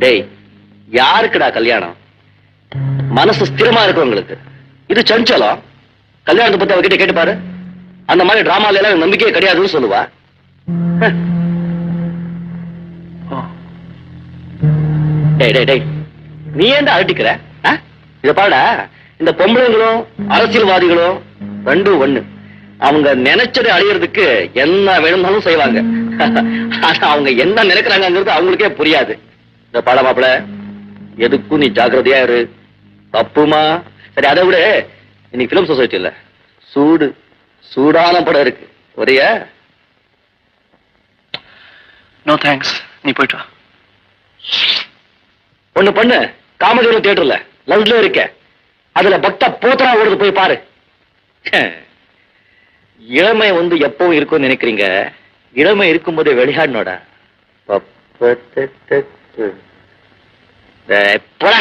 டேய், யாருக்குடா கல்யாணம்? மனசு ஸ்திரமா இருக்கவங்களுக்கு. இது சஞ்சலம். கல்யாணத்தை பத்தி அவகிட்ட கேட்டு பாரு. அந்த மாதிரி டிராமால எல்லாம் நம்பிக்கையே கிடையாதுன்னு சொல்லுவா. டேய் டேய் டேய், நீ ஏன்டா அழட்டிக்கிற? இத பாடா, இந்த பொம்பளைங்களும் அரசியல்வாதிகளும் ரெண்டும் ஒண்ணு. அவங்க நினைச்சதை அடையிறதுக்கு என்ன வேணும்னாலும் செய்வாங்க. ஆனா அவங்க என்ன நினைக்கிறாங்கிறது அவங்களுக்கே புரியாது. இந்த பாட மாப்பிள, எதுக்கும் நீ ஜாக்கிரதையா இரு. தப்புமா? சரி, அதை விட இன்னைக்கு பிலிம் சொசைட்டி இல்ல, சூடான படம் இருக்கு. ஒரே நோ தேங்க்ஸ், நீ போயிட்டு வா. ஒண்ணு பண்ணு, காமதேவன் தியேட்டர்ல லவ்ல இருக்க, அதுல பக்தா போத்தரா ஓடுது, போய் பாரு. இளமை எப்பவும் இருக்கும்னு நினைக்கிறீங்க. இளமை இருக்கும்போதே வெளியாடனோட போட